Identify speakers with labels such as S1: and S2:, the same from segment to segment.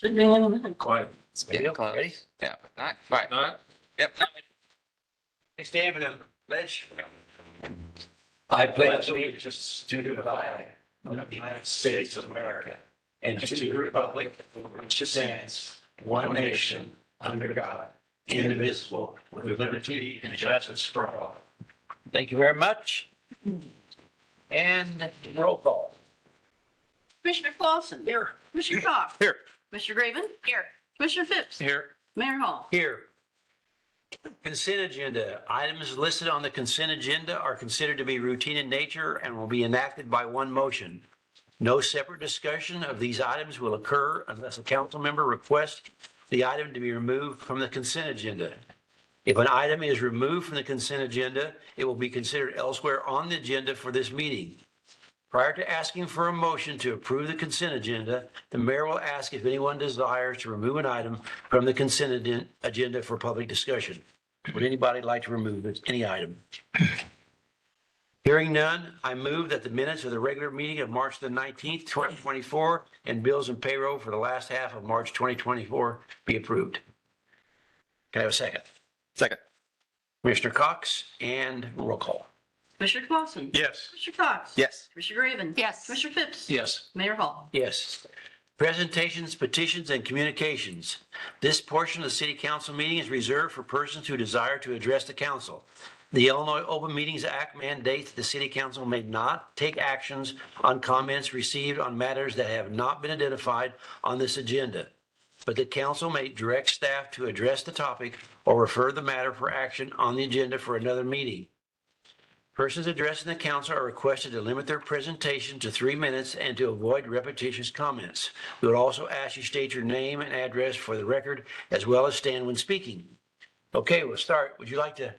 S1: Should be in a minute.
S2: Quiet.
S3: Getting close.
S2: Ready?
S3: Yeah, not quite.
S2: Not?
S3: Yep.
S2: Please stand for the pledge. I pledge allegiance to the flag of the United States of America and to the republic for which it stands, one nation, under God, indivisible, with liberty and justice for all. Thank you very much. And roll call.
S1: Commissioner Clausen.
S2: Here.
S1: Commissioner Cox.
S2: Here.
S1: Commissioner Graven. Here. Commissioner Phipps.
S2: Here.
S1: Mayor Hall.
S2: Here. Consent agenda. Items listed on the consent agenda are considered to be routine in nature and will be enacted by one motion. No separate discussion of these items will occur unless a council member requests the item to be removed from the consent agenda. If an item is removed from the consent agenda, it will be considered elsewhere on the agenda for this meeting. Prior to asking for a motion to approve the consent agenda, the mayor will ask if anyone desires to remove an item from the consent agenda for public discussion. Would anybody like to remove any item? Hearing none, I move that the minutes of the regular meeting of March the 19th, 2024, and bills and payroll for the last half of March 2024 be approved. Can I have a second?
S3: Second.
S2: Commissioner Cox and roll call.
S1: Commissioner Clausen.
S2: Yes.
S1: Commissioner Cox.
S3: Yes.
S1: Commissioner Graven. Yes. Commissioner Phipps.
S2: Yes.
S1: Mayor Hall.
S2: Yes. Presentations, petitions, and communications. This portion of the city council meeting is reserved for persons who desire to address the council. The Illinois Open Meetings Act mandates the city council may not take actions on comments received on matters that have not been identified on this agenda, but the council may direct staff to address the topic or refer the matter for action on the agenda for another meeting. Persons addressing the council are requested to limit their presentation to 3 minutes and to avoid repetitious comments. We would also ask you state your name and address for the record, as well as stand when speaking. Okay, we'll start. Would you like to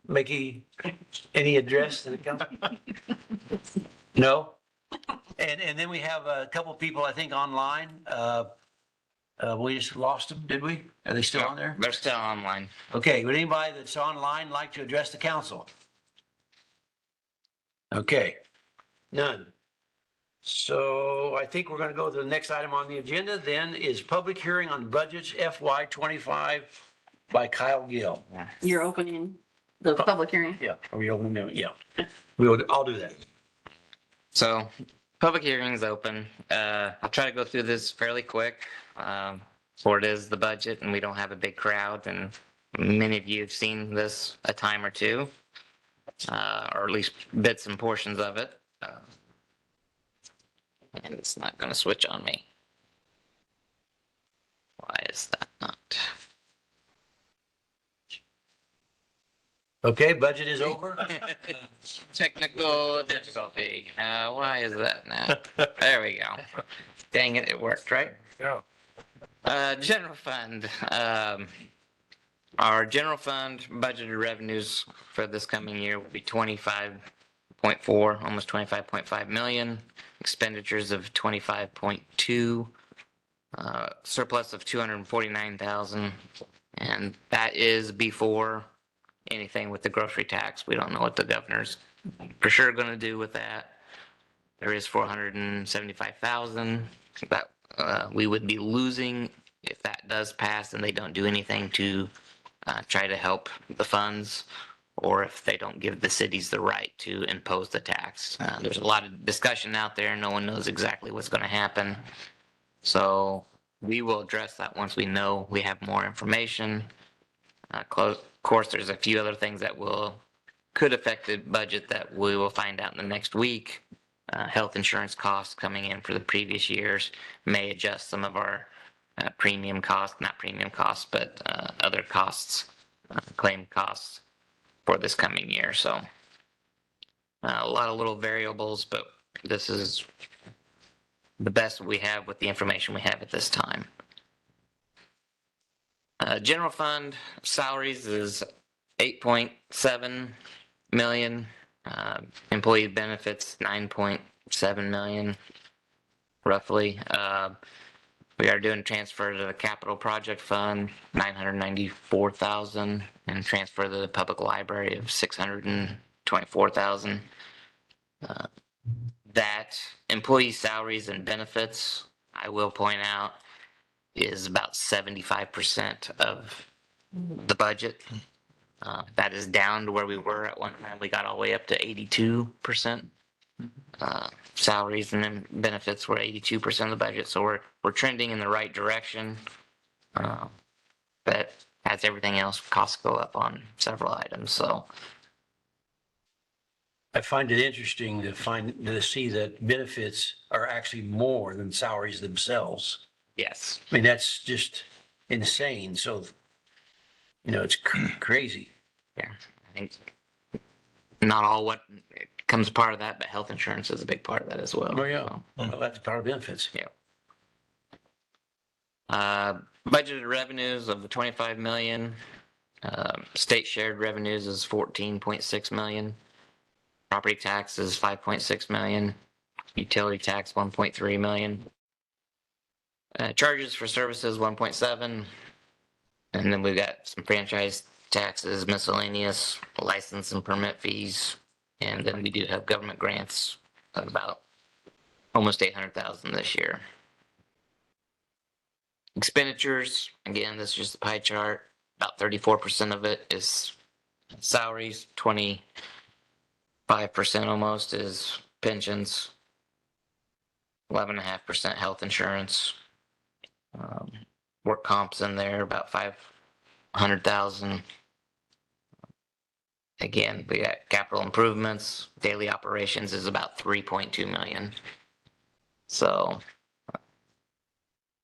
S2: make any address to the council? No? And then we have a couple people, I think, online. We just lost them, did we? Are they still on there?
S3: They're still online.
S2: Okay, would anybody that's online like to address the council? Okay, none. So I think we're going to go to the next item on the agenda then is public hearing on budgets FY25 by Kyle Gill.
S1: You're opening the public hearing.
S2: Yeah, are we opening it? Yeah, I'll do that.
S3: So public hearing's open. I'll try to go through this fairly quick. For it is the budget and we don't have a big crowd, and many of you have seen this a time or two, or at least bits and portions of it. And it's not going to switch on me. Why is that not?
S2: Okay, budget is over.
S3: Technical difficulty. Why is that now? There we go. Dang it, it worked, right?
S2: Yeah.
S3: General fund. Our general fund budgeted revenues for this coming year will be 25.4, almost 25.5 million. Expenditures of 25.2, surplus of 249,000, and that is before anything with the grocery tax. We don't know what the governor's for sure going to do with that. There is 475,000 that we would be losing if that does pass and they don't do anything to try to help the funds, or if they don't give the cities the right to impose the tax. There's a lot of discussion out there. No one knows exactly what's going to happen. So we will address that once we know we have more information. Of course, there's a few other things that could affect the budget that we will find out in the next week. Health insurance costs coming in for the previous years may adjust some of our premium costs, not premium costs, but other costs, claim costs for this coming year. So a lot of little variables, but this is the best we have with the information we have at this time. General fund salaries is 8.7 million. Employee benefits 9.7 million, roughly. We are doing transfer to the capital project fund, 994,000, and transfer to the public library of 624,000. That employee salaries and benefits, I will point out, is about 75% of the budget. That is down to where we were at one time. We got all the way up to 82%. Salaries and then benefits were 82% of the budget, so we're trending in the right direction. But as everything else, costs go up on several items. So
S2: I find it interesting to see that benefits are actually more than salaries themselves.
S3: yes,
S2: I mean, that's just insane. So, it's crazy.
S3: yeah, I think not all what comes part of that, but health insurance is a big part of that as well.
S2: Oh, yeah.
S3: So,
S2: Well, that's part of benefits.
S3: budgeted revenues of the 25 million. State shared revenues is 14.6 million. Property tax is 5.6 million. Utility tax 1.3 million. Charges for services 1.7. And then we've got some franchise taxes, miscellaneous, license and permit fees. And then we do have government grants of about almost 800,000 this year. Expenditures, again, this is just the pie chart. About 34% of it is salaries, 25% almost is pensions, 11.5% health insurance. Work comps in there, about 500,000. Again, we got capital improvements. Daily operations is about 3.2 million. So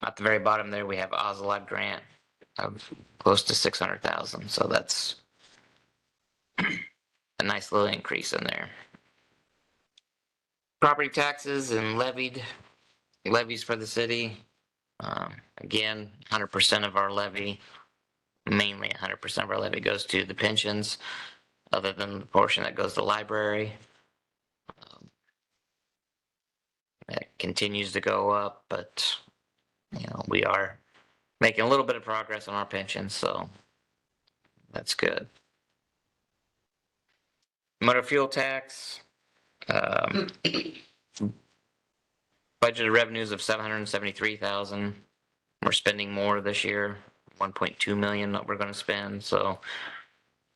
S3: at the very bottom there, we have OZLAD grant of close to 600,000. So that's a nice little increase in there. Property taxes and levies for the city. Again, 100% of our levy, mainly 100% of our levy goes to the pensions, other than the portion that goes to the library. That continues to go up, but we are making a little bit of progress on our pensions, so that's good. Motor fuel tax, budgeted revenues of 773,000. We're spending more this year, 1.2 million that we're going to spend, so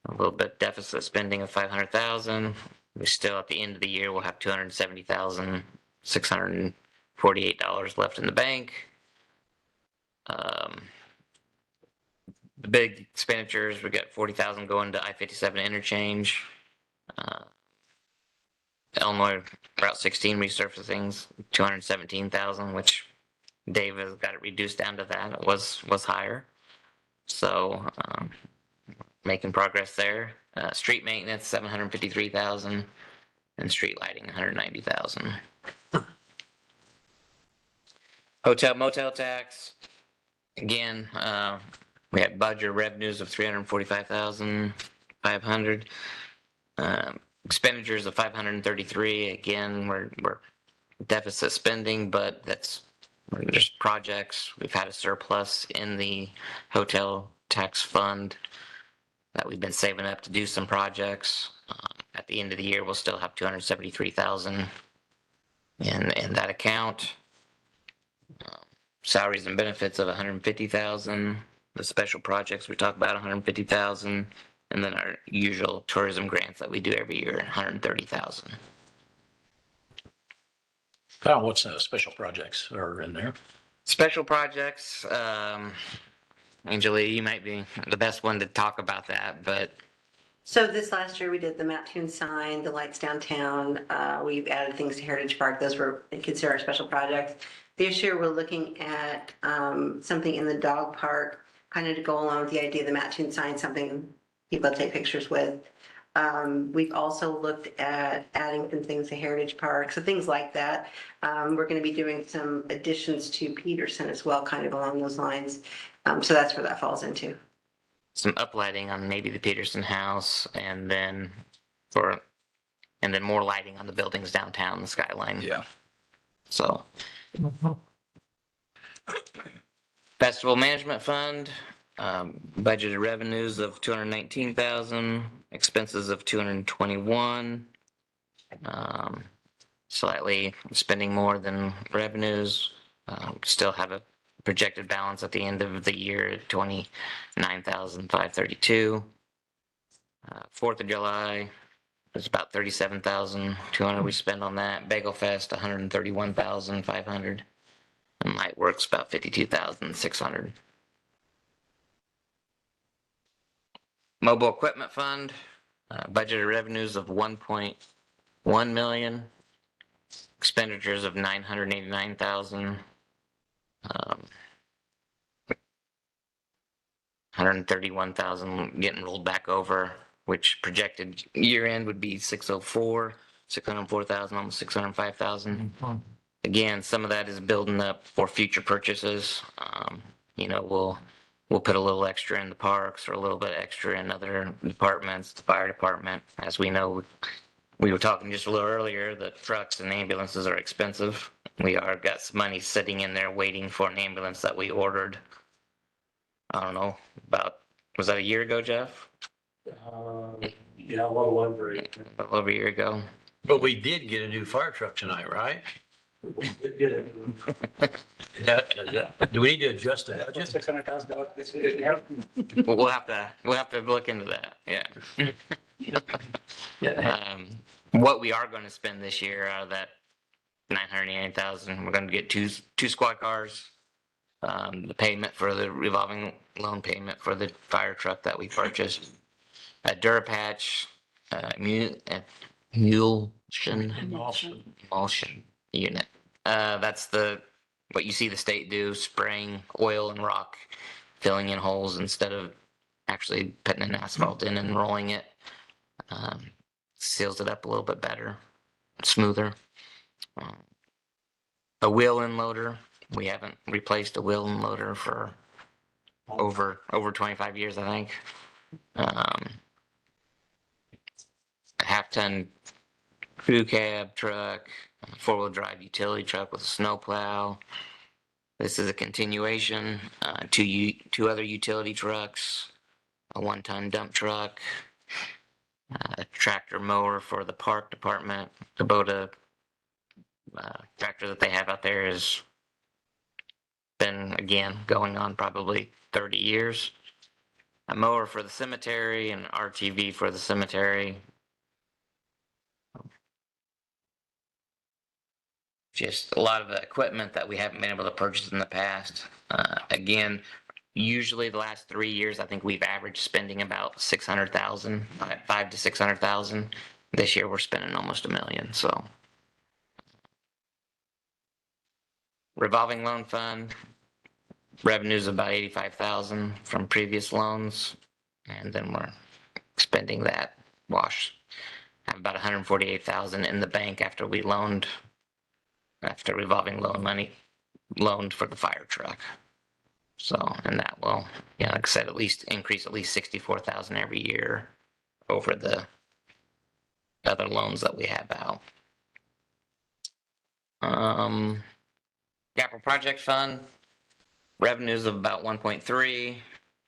S3: a little bit deficit spending of 500,000. We still at the end of the year we'll have $270,648 left in the bank. The big expenditures, we got 40,000 going to I-57 interchange. Illinois Route 16 resurfacings, 217,000, which Dave has got it reduced down to that. It was higher. So making progress there. Street maintenance, 753,000, and street lighting, 190,000. Hotel motel tax. Again, we had budget revenues of 345,500. Expenditures of 533. Again, we're deficit spending, but that's just projects. We've had a surplus in the hotel tax fund that we've been saving up to do some projects. At the end of the year, we'll still have 273,000 in that account. Salaries and benefits of 150,000. The special projects we talk about 150,000, and then our usual tourism grants that we do every year 130,000.
S4: Kyle, what's special projects are in there?
S3: Special projects, Angelia, you might be the best one to talk about that, but
S5: So this last year, we did the Mattoon sign, the lights downtown. We've added things to Heritage Park. Those were considered our special projects. This year, we're looking at something in the dog park, kind of to go along with the idea of the Mattoon sign, something people take pictures with. We've also looked at adding some things to Heritage Park, so things like that. We're going to be doing some additions to Peterson as well, kind of along those lines. So that's where that falls into.
S3: some uplighting on maybe the Peterson House, and then more lighting on the buildings downtown, the skyline.
S4: Yeah.
S3: So. Festival Management Fund, budgeted revenues of 219,000, expenses of 221. Slightly spending more than revenues. Still have a projected balance at the end of the year, 29,532. 4th of July was about 37,200 we spent on that. Bagel Fest, 131,500. And Light Works about 52,600. Mobile Equipment Fund, budgeted revenues of 1.1 million, expenditures of 989,000. 131,000 getting rolled back over, which projected year end would be 604,000, almost 605,000. Again, some of that is building up for future purchases. We'll put a little extra in the parks or a little bit extra in other departments, the fire department. As we know, we were talking just a little earlier that trucks and ambulances are expensive. We are got some money sitting in there waiting for an ambulance that we ordered. I don't know, was that a year ago, Jeff?
S4: Yeah, a little over it.
S3: A little over a year ago.
S2: But we did get a new fire truck tonight, right?
S4: We did get it.
S2: Do we need to adjust the budget?
S4: $600,000.
S3: We'll have to look into that, yeah. What we are going to spend this year out of that 989,000, we're going to get two squad cars. The payment for the revolving loan payment for the fire truck that we purchased. A Durapatch, emulsion unit. That's what you see the state do, spraying oil and rock, filling in holes instead of actually putting an asphalt in and rolling it. Seals it up a little bit better, smoother. A wheel end loader. We haven't replaced a wheel and loader for over 25 years, I think. A half-ton crew cab truck, four-wheel drive utility truck with a snowplow. This is a continuation. Two other utility trucks, a one-ton dump truck, a tractor mower for the park department. Kubota tractor that they have out there has been, again, going on probably 30 years. A mower for the cemetery and RTV for the cemetery. Just a lot of equipment that we haven't been able to purchase in the past. Again, usually the last 3 years, I think we've averaged spending about 600,000, 500 to 600,000. This year we're spending almost $1 million. So, revolving loan fund revenues of about 85,000 from previous loans, and then we're spending that wash. Have about 148,000 in the bank after revolving loan money loaned for the fire truck. So, and that will, like I said, increase at least 64,000 every year over the other loans that we have out. Capital project fund revenues of about 1.3.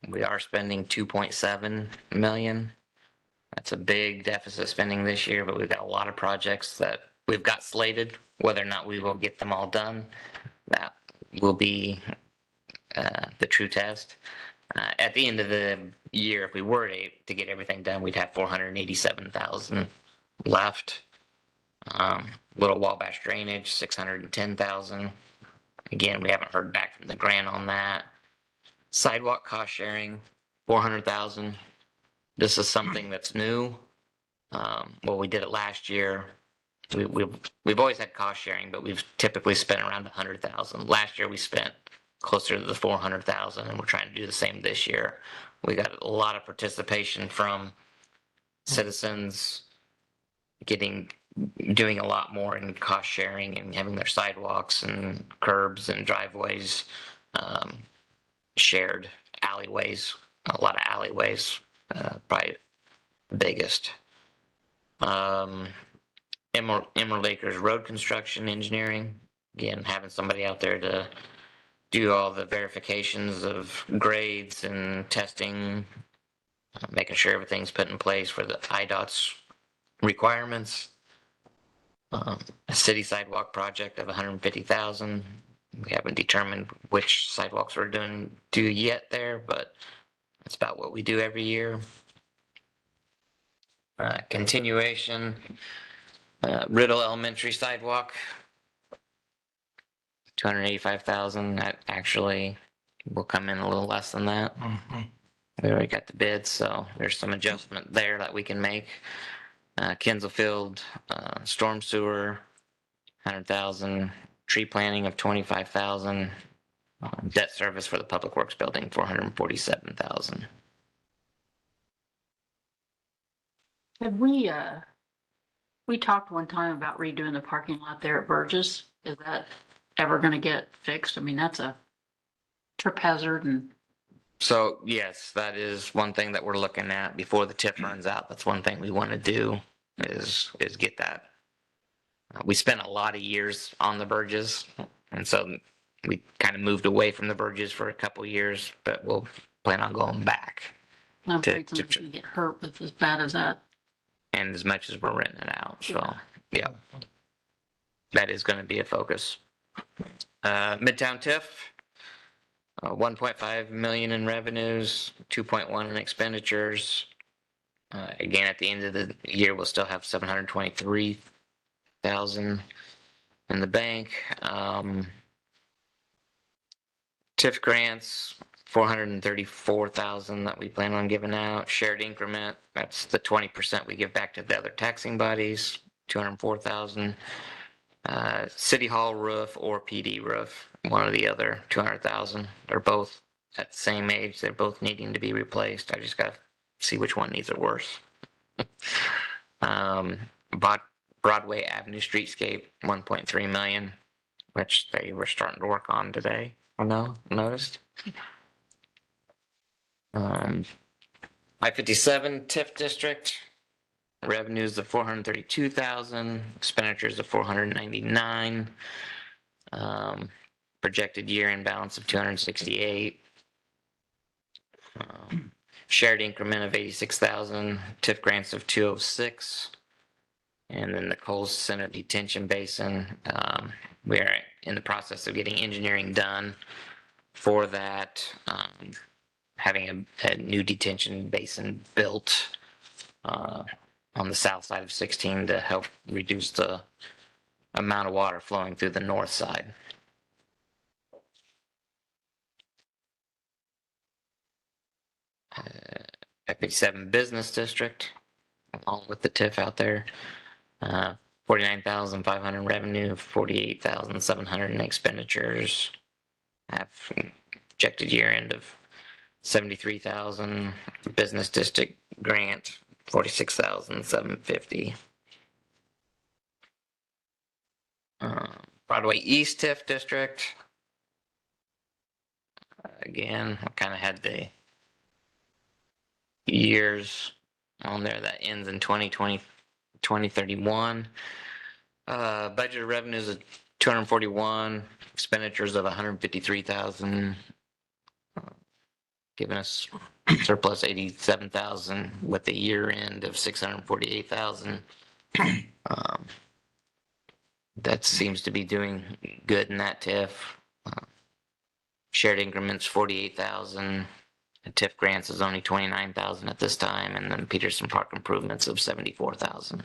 S3: We are spending 2.7 million. That's a big deficit spending this year, but we've got a lot of projects that we've got slated. Whether or not we will get them all done, that will be the true test. At the end of the year, if we were to get everything done, we'd have 487,000 left. Little Wabash drainage, 610,000. Again, we haven't heard back from the grant on that. Sidewalk cost sharing, 400,000. This is something that's new. Well, we did it last year. We've always had cost sharing, but we've typically spent around 100,000. Last year we spent closer to the 400,000, and we're trying to do the same this year. We got a lot of participation from citizens doing a lot more in cost sharing and having their sidewalks and curbs and driveways shared, alleyways, a lot of alleyways, probably the biggest. Emerald Acres road construction engineering, again, having somebody out there to do all the verifications of grades and testing, making sure everything's put in place for the IDOT's requirements. A city sidewalk project of 150,000. We haven't determined which sidewalks we're do yet there, but that's about what we do every year. Continuation, Riddle Elementary sidewalk, 285,000. That actually will come in a little less than that. We already got the bid, so there's some adjustment there that we can make. Kensal Field, storm sewer, 100,000. Tree planting of 25,000. Debt service for the Public Works building, 447,000.
S1: Have we talked one time about redoing the parking lot there at Burgess? Is that ever gonna get fixed? I mean, that's a trip hazard and,
S3: So yes, that is one thing that we're looking at before the TIF runs out. That's one thing we want to do is get that. We spent a lot of years on the Burgess, and so we kind of moved away from the Burgess for a couple years, but we'll plan on going back.
S1: I'm
S3: To-
S1: afraid somebody's gonna get hurt with as bad as that.
S3: And as much as we're renting it out, so yeah, that is going to be a focus. Midtown TIF, 1.5 million in revenues, 2.1 in expenditures. Again, at the end of the year, we'll still have 723,000 in the bank. TIF grants, 434,000 that we plan on giving out. Shared increment, that's the 20% we give back to the other taxing bodies, 204,000. City Hall roof or PD roof, one or the other, 200,000. They're both at the same age. They're both needing to be replaced. I just got to see which one needs it worse. Broadway Avenue streetscape, 1.3 million, which they were starting to work on today. I know, noticed. I-57 TIF district, revenues of 432,000, expenditures of 499. Projected year-end balance of 268. Shared increment of 86,000, TIF grants of 206. And then the Coles Center Detention Basin, we are in the process of getting engineering done for that. Having a new detention basin built on the south side of 16 to help reduce the amount of water flowing through the north side. F57 Business District, along with the TIF out there. 49,500 revenue, 48,700 in expenditures. Have projected year end of 73,000. Business district grant, 46,750. Broadway East TIF district. Again, I kind of had the years on there that ends in 2031. Budget revenues of 241, expenditures of 153,000, giving us surplus 87,000 with a year end of 648,000. That seems to be doing good in that TIF. Shared increments 48,000. TIF grants is only 29,000 at this time, and then Peterson Park improvements of 74,000.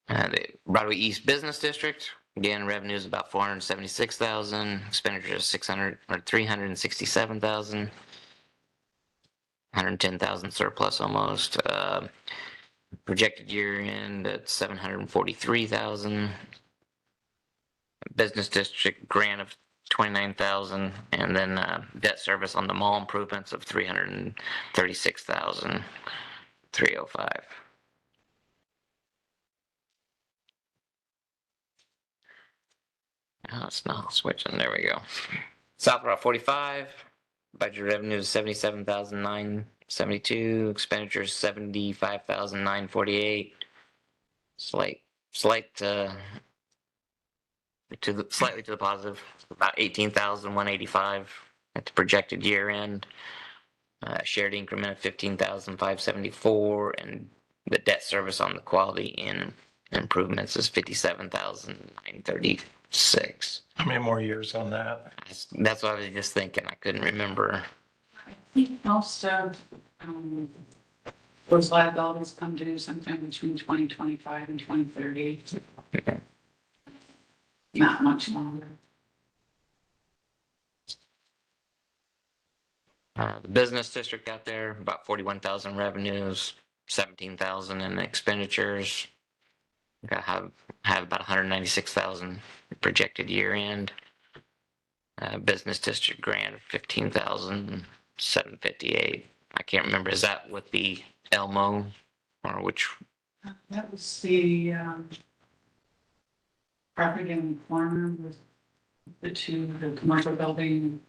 S3: The Broadway East Business District, again, revenue is about 476,000, expenditures 367,000, 110,000 surplus almost. Projected year end at 743,000. Business district grant of 29,000, and then debt service on the mall improvements of 336,305. Oh, it's not switching. There we go. South Route 45, budget revenue is 77,972, expenditures 75,948. Slightly to the positive, about 18,185 at the projected year end. Shared increment of 15,574, and the debt service on the quality in improvements is 57,936.
S4: How many more years on that?
S3: That's what I was just thinking. I couldn't remember.
S1: I think most of, those liabilities come due sometime between 2025 and 2030. Not much longer.
S3: The business district out there, about 41,000 revenues, 17,000 in expenditures. Got have about 196,000 projected year end. Business district grant of 15,758. I can't remember. Is that with the Elmo or which?
S1: That was the, property in the corner with the commercial building,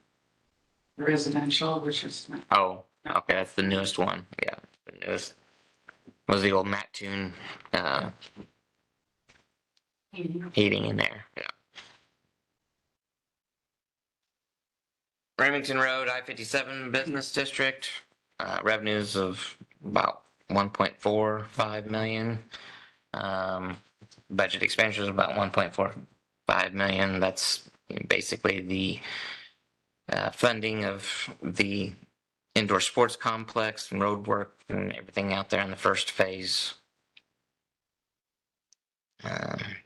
S1: the residential, which is,
S3: Oh, okay, that's the newest one. Yeah, the newest was the old Mattoon heating in there. Yeah. Remington Road, I-57 Business District, revenues of about 1.45 million. Budget expenditures about 1.45 million. That's basically the funding of the indoor sports complex and road work and everything out there in the first phase.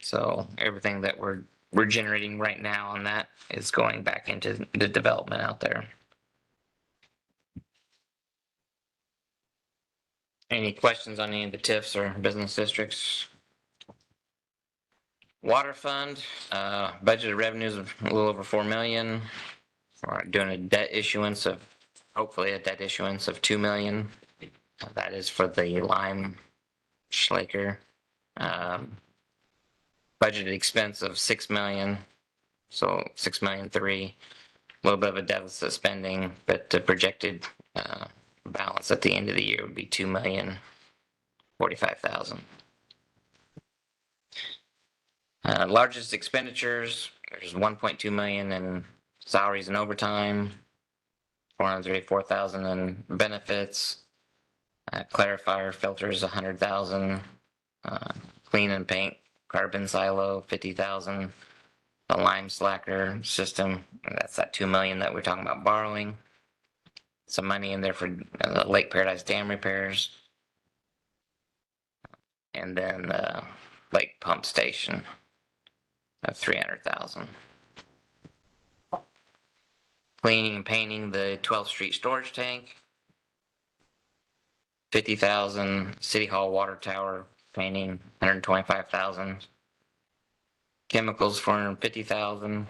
S3: So everything that we're generating right now on that is going back into the development out there. Any questions on any of the TIFs or business districts? Water fund, budgeted revenues of a little over 4 million. We're doing a debt issuance of, hopefully a debt issuance of 2 million. That is for the Lime Schlaker. Budgeted expense of 6 million. So 6,000,003, a little bit of a deficit spending, but the projected balance at the end of the year would be 2,045,000. Largest expenditures, there's 1.2 million in salaries and overtime, 434,000 in benefits, clarifier filters 100,000, clean and paint carbon silo 50,000. The lime slacker system, that's that 2 million that we're talking about borrowing. Some money in there for the Lake Paradise Dam repairs. And then the lake pump station of 300,000. Cleaning and painting the 12th Street storage tank. 50,000. City Hall water tower painting 125,000. Chemicals 450,000.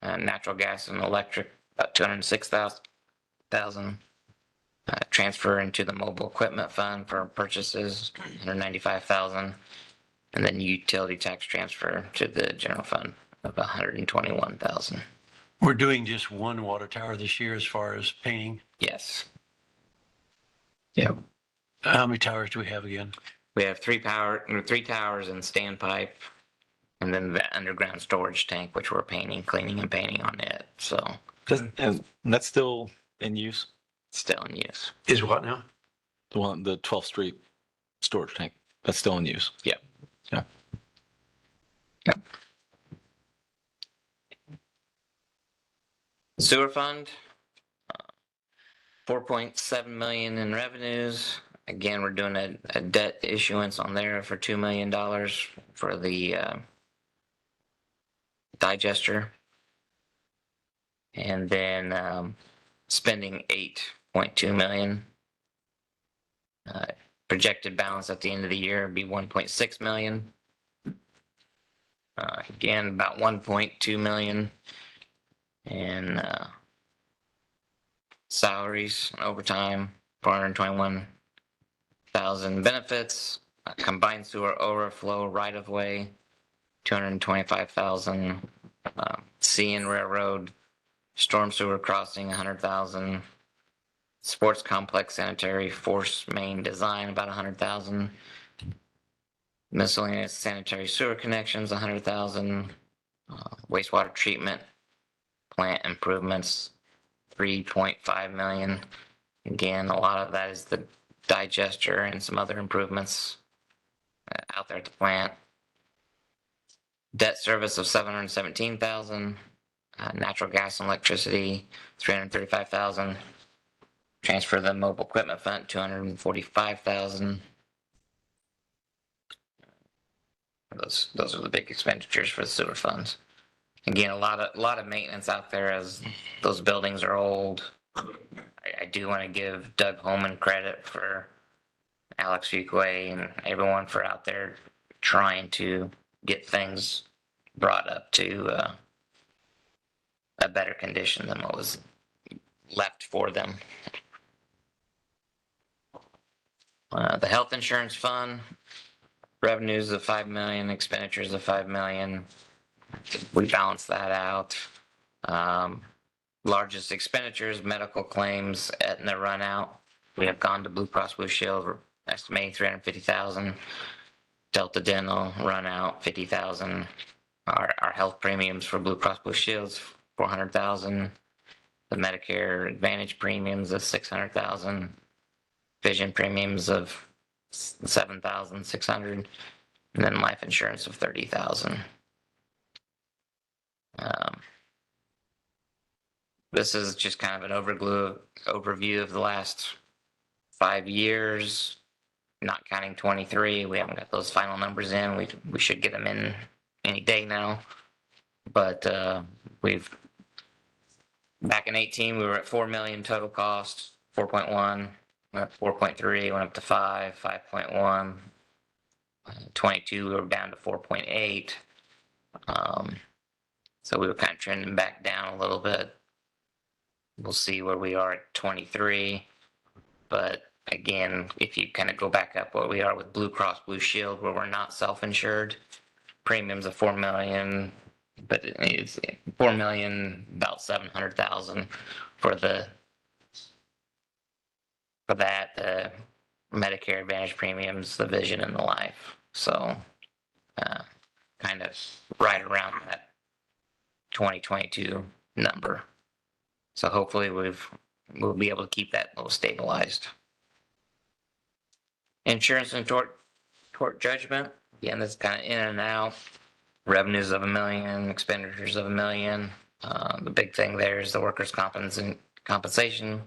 S3: Natural gas and electric about 206,000. Transfer into the mobile equipment fund for purchases 195,000. And then utility tax transfer to the general fund of 121,000.
S2: We're doing just one water tower this year as far as painting.
S3: Yes.
S2: Yeah. How many towers do we have again?
S3: We have three towers and standpipe, and then the underground storage tank, which we're cleaning and painting on it. So
S6: And that's still in use?
S3: still in use.
S2: Is what now?
S6: The 12th Street storage tank, that's still in use?
S3: Yep.
S6: Yeah.
S3: Sewer fund, 4.7 million in revenues. Again, we're doing a debt issuance on there for $2 million for the digester. And then spending 8.2 million. Projected balance at the end of the year would be 1.6 million. Again, about 1.2 million in salaries and overtime, 421,000 benefits, combined sewer overflow right of way, 225,000, CN Railroad, storm sewer crossing, 100,000, sports complex sanitary force main design, about 100,000, miscellaneous sanitary sewer connections, 100,000, wastewater treatment plant improvements, 3.5 million. Again, a lot of that is the digester and some other improvements out there at the plant. Debt service of 717,000, natural gas and electricity, 335,000. Transfer the mobile equipment fund, 245,000. Those are the big expenditures for the sewer funds. Again, a lot of maintenance out there as those buildings are old. I do want to give Doug Holman credit for Alex Fuquay and everyone for out there trying to get things brought up to a better condition than what was left for them. The health insurance fund, revenues of 5 million, expenditures of 5 million. We balance that out. Largest expenditures, medical claims, Aetna run out. We have gone to Blue Cross Blue Shield, we're estimating 350,000. Delta Dental run out 50,000. Our health premiums for Blue Cross Blue Shields 400,000. The Medicare Advantage premiums of 600,000. Vision premiums of 7,600, and then life insurance of 30,000. This is just kind of an overview of the last 5 years, not counting 23. We haven't got those final numbers in. We should get them in any day now. But back in 18, we were at 4 million total cost, 4.1. Went up 4.3, went up to 5, 5.1. 22, we were down to 4.8. So we were kind of trending back down a little bit. We'll see where we are at 23. But again, if you kind of go back up where we are with Blue Cross Blue Shield, where we're not self-insured, premiums of 4 million, but it's 4 million, about 700,000 for that, the Medicare Advantage premiums, the vision, and the life. So kind of right around that 2022 number. So hopefully we'll be able to keep that little stabilized. Insurance and tort judgment. Again, that's kind of in and out. Revenues of $1 million, expenditures of $1 million. The big thing there is the workers' compensation,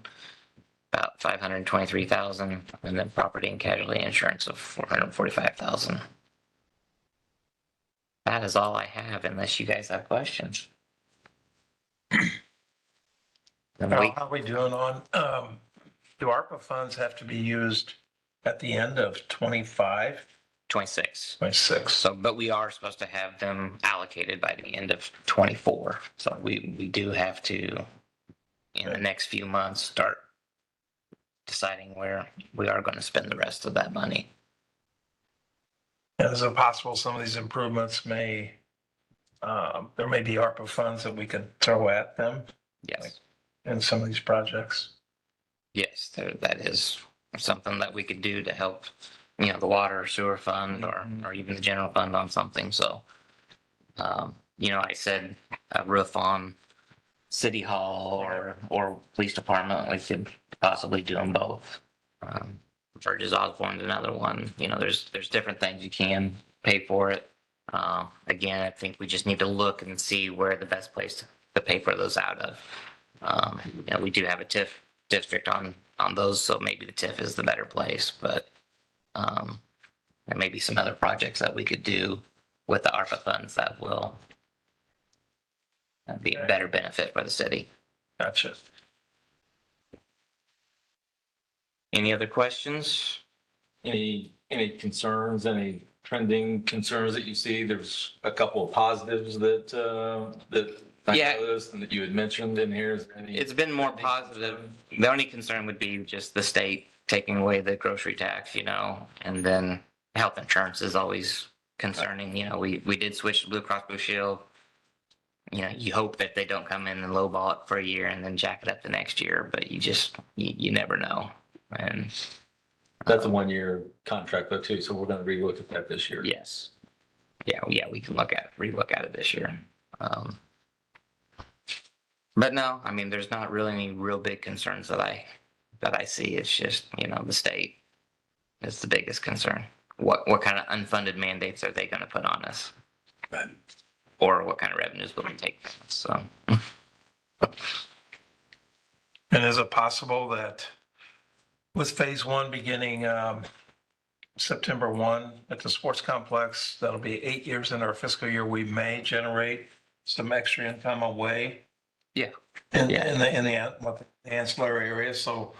S3: about 523,000, and then property and casualty insurance of 445,000. That is all I have, unless you guys have questions.
S7: How are we doing on, do ARPA funds have to be used at the end of 25,
S3: 26.
S7: 26?
S3: So, but we are supposed to have them allocated by the end of 24. So we do have to, in the next few months, start deciding where we are going to spend the rest of that money.
S7: And is it possible some of these improvements there may be ARPA funds that we could throw at them
S3: Yes.
S7: in some of these projects?
S3: Yes, that is something that we could do to help, the water or sewer fund or even the general fund on something. So, I said a roof on City Hall or police department, we could possibly do them both. Burgess Osborne's another one. There's different things you can pay for it. Again, I think we just need to look and see where the best place to pay for those out of. We do have a TIF district on those, so maybe the TIF is the better place, but there may be some other projects that we could do with the ARPA funds that will be a better benefit for the city.
S7: Gotcha.
S3: Any other questions?
S6: Any concerns, any trending concerns that you see? There's a couple of positives that I
S3: Yeah.
S6: noticed and that you had mentioned in here. Is there any-
S3: It's been more positive. The only concern would be just the state taking away the grocery tax, and then health insurance is always concerning. We did switch to Blue Cross Blue Shield. You hope that they don't come in and lowball it for a year and then jack it up the next year, but you never know. And
S6: That's a 1-year contract though too, so we're going to relook at that this year.
S3: yes, yeah, we can relook at it this year. But no, there's not really any real big concerns that I see. It's just, the state is the biggest concern. What kind of unfunded mandates are they gonna put on us?
S2: Right.
S3: Or what kind of revenues will we take? So,
S7: And is it possible that with phase one beginning September 1 at the sports complex, that'll be 8 years in our fiscal year, we may generate some extra income away
S3: yeah,
S7: in
S3: Yeah.
S7: what the ancillary areas, so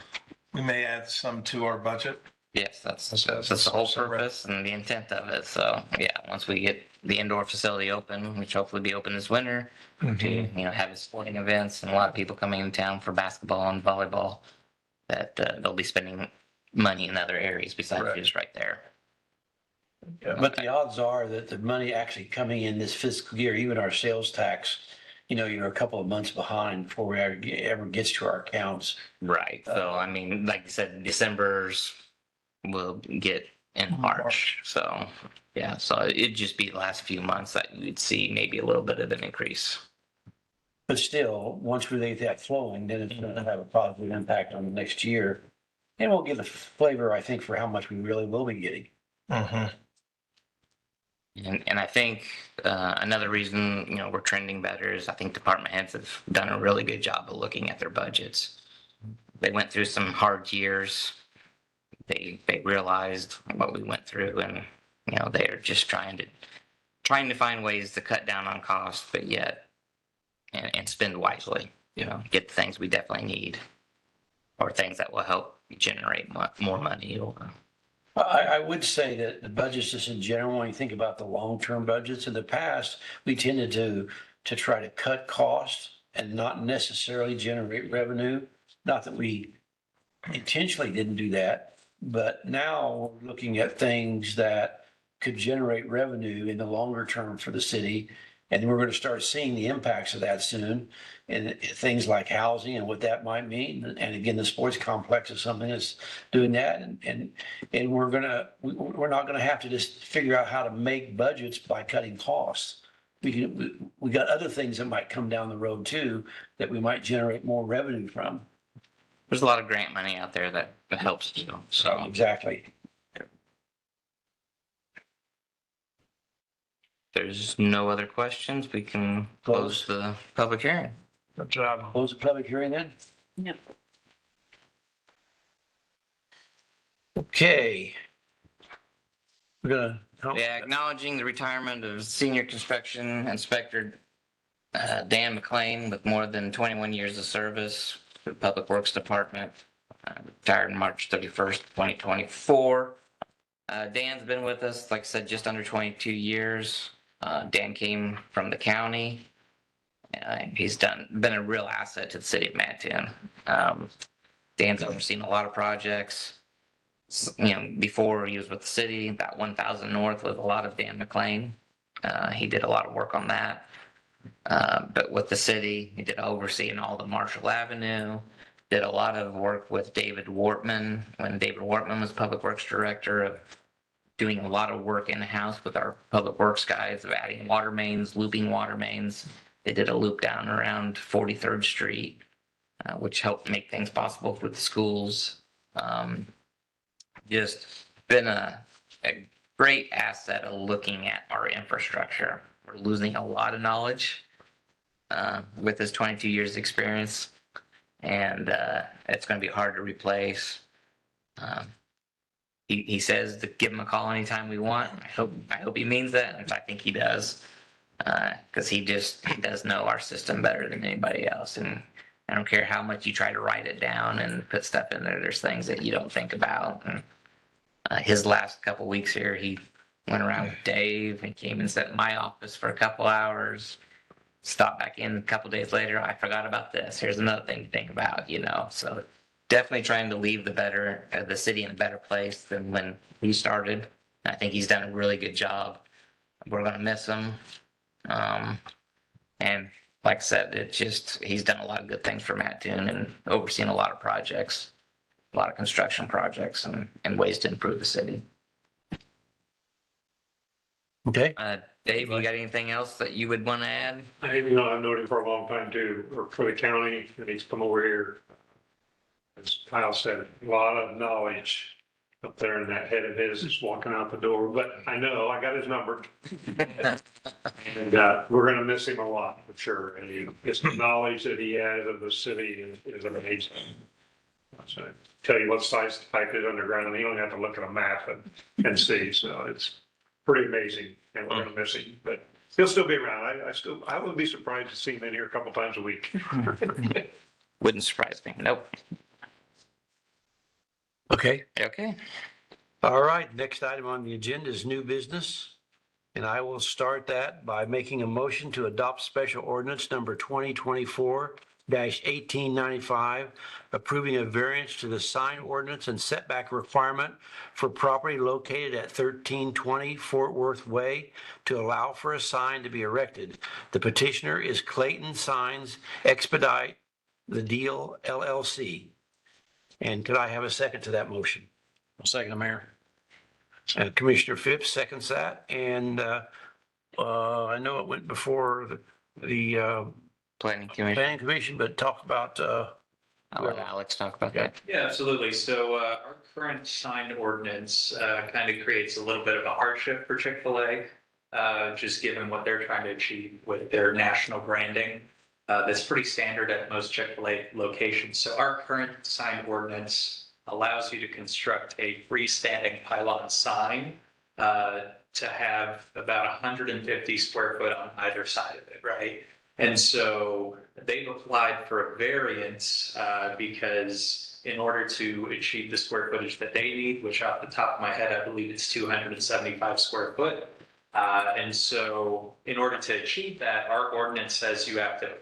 S7: we may add some to our budget.
S3: yes, that's
S7: That's
S3: the whole
S7: so right.
S3: purpose and the intent of it. So, yeah, once we get the indoor facility open, which hopefully be open this winter, to, have sporting events and a lot of people coming in town for basketball and volleyball, that they'll be spending money in other areas besides
S7: Right.
S3: just right there.
S7: Yeah.
S2: But the odds are that the money actually coming in this fiscal year, even our sales tax, you're a couple of months behind before it ever gets to our accounts.
S3: Right. So, I mean, like you said, December's will get in March.
S7: March.
S3: So, yeah, so it'd just be the last few months that you'd see maybe a little bit of an increase.
S2: But still, once we get that flowing, then it's going to have a positive impact on the next year. And we'll get a flavor, I think, for how much we really will be getting.
S7: Mhm.
S3: And I think another reason, we're trending better is I think department heads have done a really good job of looking at their budgets. They went through some hard years. They realized what we went through, and they're just trying to find ways to cut down on costs, but yet and spend wisely. Get the things we definitely need, or things that will help generate more money. Or
S2: I would say that the budgets just in general, when you think about the long-term budgets in the past, we tended to try to cut costs and not necessarily generate revenue. Not that we intentionally didn't do that, but now we're looking at things that could generate revenue in the longer term for the city. And we're going to start seeing the impacts of that soon, and things like housing and what that might mean. And again, the sports complex is something that's doing that. And we're not going to have to just figure out how to make budgets by cutting costs. We got other things that might come down the road too, that we might generate more revenue from.
S3: there's a lot of grant money out there that helps you. So
S2: Exactly.
S3: there's no other questions. We can close the public hearing.
S7: Good job.
S2: Close the public hearing then?
S1: Yep.
S2: Okay. We're gonna.
S3: Yeah, acknowledging the retirement of senior construction inspector Dan McLean with more than 21 years of service for the Public Works Department. Retired March 31st, 2024. Dan's been with us, like I said, just under 22 years. Dan came from the county. He's been a real asset to the city of Mattoon. Dan's overseen a lot of projects. Before he was with the city, that 1000 North was a lot of Dan McLean. He did a lot of work on that. But with the city, he did overseeing all the Marshall Avenue, did a lot of work with David Wortman when David Wortman was Public Works Director, of doing a lot of work in-house with our Public Works guys of adding water mains, looping water mains. They did a loop down around 43rd Street, which helped make things possible for the schools. Just been a great asset of looking at our infrastructure. We're losing a lot of knowledge with his 22 years experience, and it's going to be hard to replace. He says to give him a call anytime we want. I hope he means that. In fact, I think he does, because he does know our system better than anybody else. And I don't care how much you try to write it down and put stuff in there. There's things that you don't think about. And his last couple weeks here, he went around with Dave and came and sat in my office for a couple hours. Stopped back in a couple days later. I forgot about this. Here's another thing to think about. So definitely trying to leave the city in a better place than when he started. I think he's done a really good job. We're going to miss him. And like I said, he's done a lot of good things for Mattoon and overseen a lot of projects, a lot of construction projects and ways to improve the city.
S2: Okay.
S3: Dave, you got anything else that you would want to add?
S8: I've known him for a long time too, worked for the county, and he's come over here. As Kyle said, a lot of knowledge up there and that head of his is walking out the door, but I know, I got his number. And, we're gonna miss him a lot, for sure. And just the knowledge that he has of the city is amazing. So tell you what size the pipe is underground, you don't have to look at a map and see, so it's pretty amazing. And we're gonna miss him, but he'll still be around. I wouldn't be surprised to see him in here a couple times a week.
S3: Wouldn't surprise me. Nope.
S2: Okay.
S3: Okay.
S2: All right, next item on the agenda is new business. And I will start that by making a motion to adopt special ordinance number 2024-1895, approving a variance to the sign ordinance and setback requirement for property located at 1320 Fort Worth Way to allow for a sign to be erected. The petitioner is Clayton Signs Expedite the Deal LLC. And could I have a second to that motion?
S4: I'll second the mayor.
S2: Commissioner Phipps seconds that, and I know it went before the
S3: Planning Commission.
S2: planning commission, but talk about,
S3: I'll let Alex talk about that.
S9: Yeah, absolutely. So our current sign ordinance kind of creates a little bit of a hardship for Chick-fil-A, just given what they're trying to achieve with their national branding. That's pretty standard at most Chick-fil-A locations. So our current sign ordinance allows you to construct a freestanding pylon sign to have about 150 square foot on either side of it, right? And so they've applied for a variance because in order to achieve the square footage that they need, which off the top of my head, I believe it's 275 square foot. And so in order to achieve that, our ordinance says you have to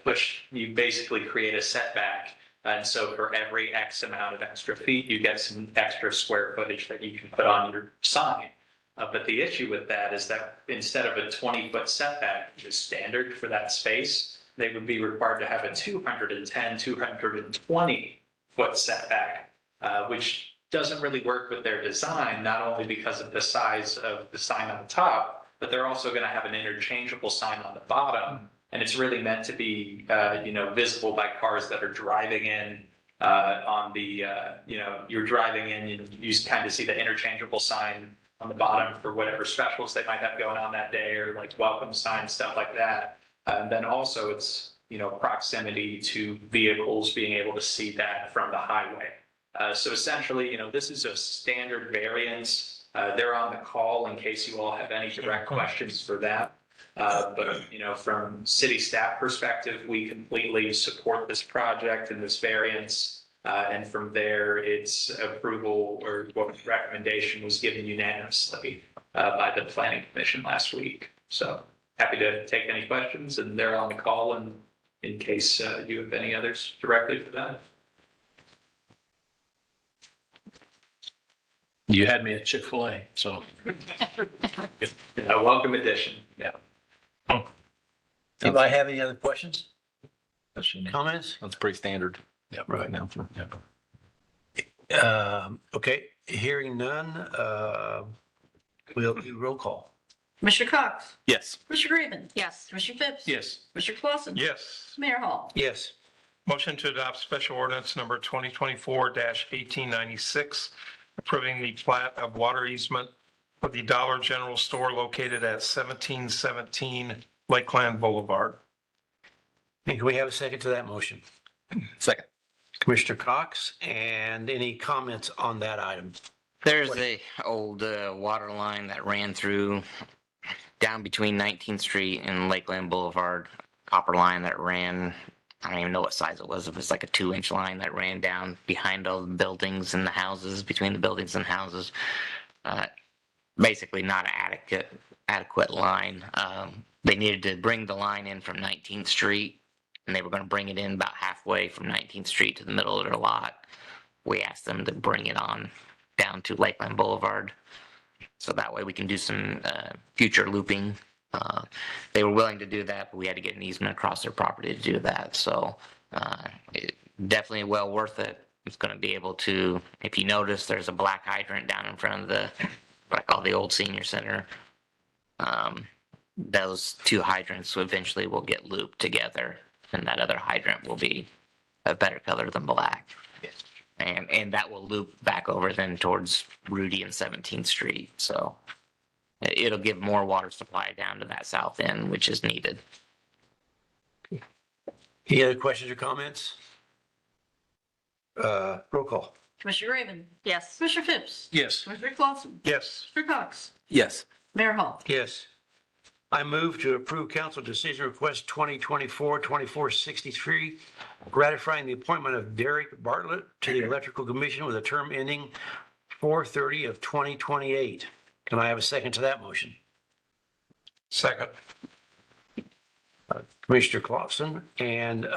S9: you basically create a setback. And so for every X amount of extra feet, you get some extra square footage that you can put on your sign. But the issue with that is that instead of a 20-foot setback, which is standard for that space, they would be required to have a 210, 220-foot setback, which doesn't really work with their design, not only because of the size of the sign on the top, but they're also going to have an interchangeable sign on the bottom. And it's really meant to be, visible by cars that are driving in on the, you're driving in and you kind of see the interchangeable sign on the bottom for whatever specials they might have going on that day or like welcome signs, stuff like that. And then also it's, proximity to vehicles being able to see that from the highway. So essentially, this is a standard variance. They're on the call in case you all have any direct questions for that. But from city staff perspective, we completely support this project and this variance. And from there, its approval or recommendation was given unanimously by the planning commission last week. So happy to take any questions, and they're on the call and in case you have any others directly for that.
S4: You had me at Chick-fil-A, so.
S9: A welcome addition.
S4: Yeah.
S2: anybody have any other questions,
S4: That's
S2: comments?
S6: pretty standard.
S4: Yeah,
S2: Right.
S4: now.
S2: Okay, hearing none, we'll do roll call.
S10: Commissioner Cox?
S6: Yes.
S10: Commissioner Graven?
S1: Yes.
S10: Commissioner Phipps?
S4: Yes.
S10: Commissioner Clausen?
S7: Yes.
S10: Mayor Hall?
S2: Yes.
S7: Motion to adopt special ordinance number 2024-1896, approving the plat of water easement for the Dollar General store located at 1717 Lakeland Boulevard.
S2: And can we have a second to that motion?
S6: Second.
S2: Commissioner Cox, and any comments on that item?
S3: There's a old water line that ran through down between 19th Street and Lakeland Boulevard, copper line that ran, I don't even know what size it was. It was like a 2-inch line that ran down behind all the buildings and the houses, between the buildings and houses. Basically not an adequate line. They needed to bring the line in from 19th Street, and they were going to bring it in about halfway from 19th Street to the middle of their lot. We asked them to bring it on down to Lakeland Boulevard, so that way we can do some future looping. They were willing to do that, but we had to get an easement across their property to do that. So definitely well worth it. It's going to be able to, if you notice, there's a black hydrant down in front of what I call the old senior center. Those two hydrants eventually will get looped together, and that other hydrant will be a better color than black. And that will loop back over then towards Rudy and 17th Street. So it'll give more water supply down to that south end, which is needed.
S2: Any other questions or comments? Roll call.
S10: Commissioner Raven.
S1: Yes.
S10: Commissioner Phipps.
S4: Yes.
S10: Commissioner Clausen.
S7: Yes.
S10: Commissioner Cox.
S3: Yes.
S10: Mayor Hall.
S2: Yes. I move to approve council decision request 2024-2463, ratifying the appointment of Derek Bartlett to the Electrical Commission with a term ending 4/30 of 2028. Can I have a second to that motion?
S7: Second.
S2: Commissioner Clausen, and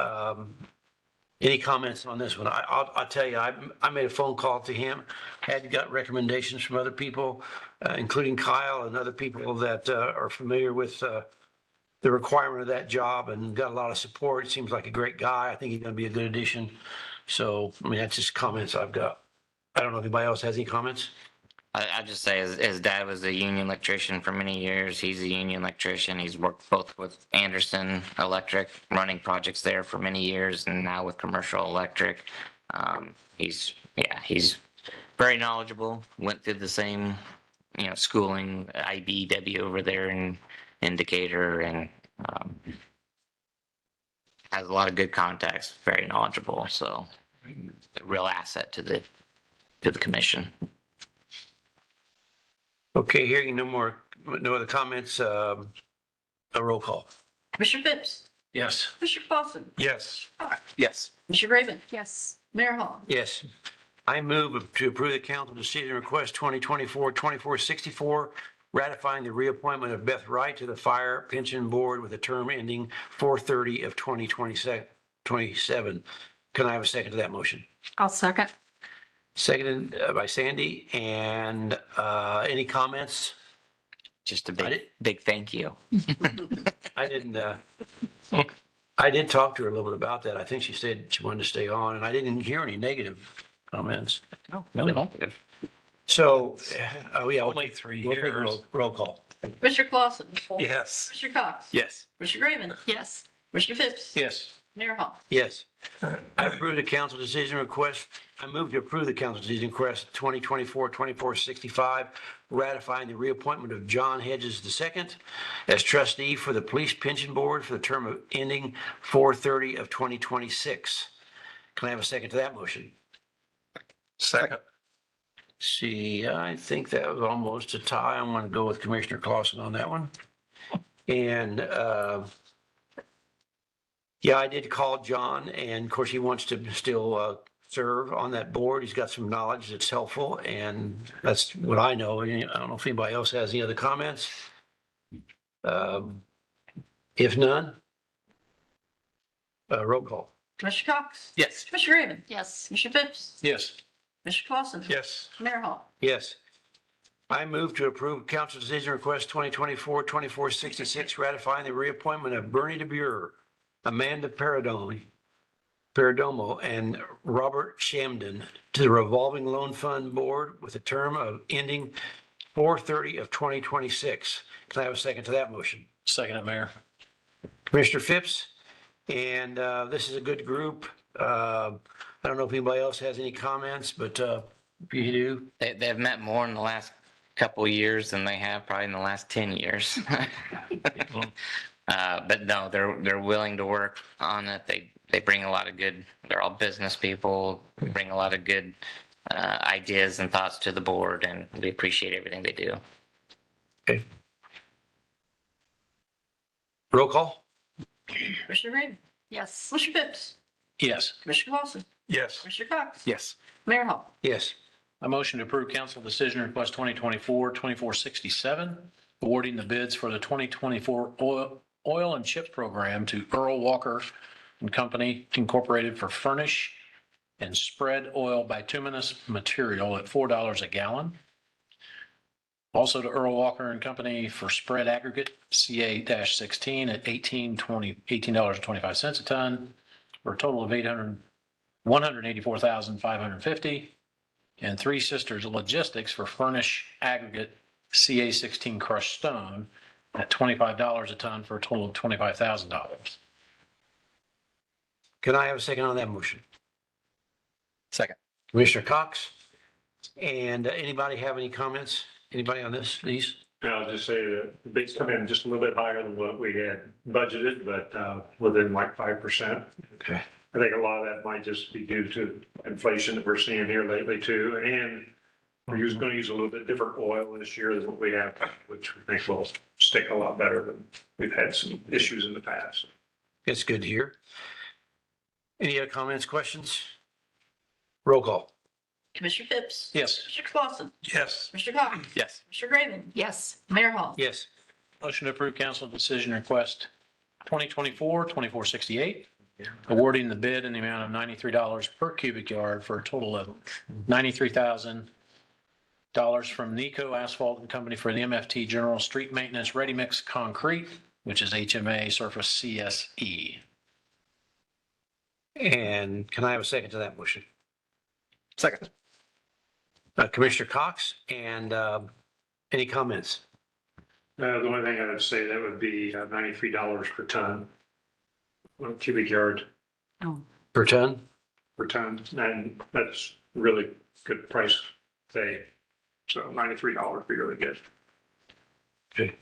S2: any comments on this one? I'll tell you, I made a phone call to him, had got recommendations from other people, including Kyle and other people that are familiar with the requirement of that job and got a lot of support. Seems like a great guy. I think he's going to be a good addition. So, I mean, that's just comments I've got. I don't know if anybody else has any comments.
S3: I just say his dad was a union electrician for many years. He's a union electrician. He's worked both with Anderson Electric, running projects there for many years, and now with Commercial Electric. He's very knowledgeable. Went through the same, schooling, IBEW over there in Decatur, and has a lot of good contacts. Very knowledgeable. So, a real asset to the commission.
S2: Okay, hearing no other comments, a roll call.
S10: Commissioner Phipps.
S4: Yes.
S10: Commissioner Clausen.
S7: Yes.
S3: Yes.
S10: Commissioner Raven.
S1: Yes.
S10: Mayor Hall.
S2: Yes. I move to approve the council decision request 2024-2464, ratifying the reappointment of Beth Wright to the Fire Pension Board with a term ending 4/30 of 2027. Can I have a second to that motion?
S1: I'll second.
S2: Seconded by Sandy. And any comments?
S3: Just a
S2: I
S3: big, big thank you.
S2: I didn't, I did talk to her a little bit about that. I think she said she wanted to stay on, and I didn't hear any negative comments.
S3: No.
S2: So, yeah.
S7: Only 3
S2: we'll take a
S7: years.
S2: roll call.
S10: Commissioner Clausen.
S7: Yes.
S10: Commissioner Cox.
S3: Yes.
S10: Commissioner Raven.
S1: Yes.
S10: Commissioner Phipps.
S4: Yes.
S10: Mayor Hall.
S2: Yes. I approve the council decision request. I move to approve the council decision request 2024-2465, ratifying the reappointment of John Hedges II as trustee for the Police Pension Board for the term of ending 4/30 of 2026. Can I have a second to that motion?
S7: Second.
S2: See, I think that was almost a tie. I'm going to go with Commissioner Clausen on that one. And yeah, I did call John, and of course, he wants to still serve on that board. He's got some knowledge that's helpful, and that's what I know. I don't know if anybody else has any other comments. If none, roll call.
S10: Commissioner Cox.
S3: Yes.
S10: Commissioner Raven.
S1: Yes.
S10: Commissioner Phipps.
S4: Yes.
S10: Commissioner Clausen.
S7: Yes.
S10: Mayor Hall.
S2: Yes. I move to approve council decision request 2024-2466, ratifying the reappointment of Bernie DeBure, Amanda Perdomo, and Robert Shamden to the revolving loan fund board with a term of ending 4/30 of 2026. Can I have a second to that motion?
S4: Second it, Mayor.
S2: Commissioner Phipps, and this is a good group. I don't know if anybody else has any comments, but if you do,
S3: They've met more in the last couple of years than they have probably in the last 10 years. But no, they're willing to work on it. They bring a lot of good, they're all business people, bring a lot of good ideas and thoughts to the board, and we appreciate everything they do.
S2: roll call?
S10: Commissioner Raven.
S1: Yes.
S10: Commissioner Phipps.
S4: Yes.
S10: Commissioner Clausen.
S7: Yes.
S10: Commissioner Cox.
S3: Yes.
S10: Mayor Hall.
S2: Yes.
S4: I motion to approve council decision request 2024-2467, awarding the bids for the 2024 oil and chip program to Earl Walker and Company Incorporated for furnish and spread oil bituminous material at $4 a gallon. Also to Earl Walker and Company for spread aggregate CA-16 at $18.25 a ton, for a total of $184,550. And Three Sisters Logistics for furnish aggregate CA-16 crushed stone at $25 a ton, for a total of $25,000.
S2: Can I have a second on that motion?
S3: Second.
S2: Commissioner Cox. And anybody have any comments? Anybody on these?
S8: I'll just say that the bids come in just a little bit higher than what we had budgeted, but within like 5%.
S2: Okay.
S8: I think a lot of that might just be due to inflation that we're seeing here lately too. And we're going to use a little bit different oil this year than what we have, which we think will stick a lot better than we've had some issues in the past.
S2: It's good to hear. Any other comments, questions? Roll call.
S10: Commissioner Phipps.
S4: Yes.
S10: Commissioner Clausen.
S7: Yes.
S10: Commissioner Cox.
S3: Yes.
S10: Commissioner Raven.
S1: Yes.
S10: Mayor Hall.
S2: Yes.
S4: Motion to approve council decision request 2024-2468, awarding the bid in the amount of $93 per cubic yard for a total of $93,000 from Nico Asphalt and Company for the MFT General Street Maintenance Ready Mix Concrete, which is HMA Surface CSE.
S2: And can I have a second to that motion?
S3: Second.
S2: Commissioner Cox, and any comments?
S8: The only thing I would say that would be $93 per ton, cubic yard
S2: Per ton?
S8: per ton. And that's really good price today. So $93 would be really good.
S2: Okay.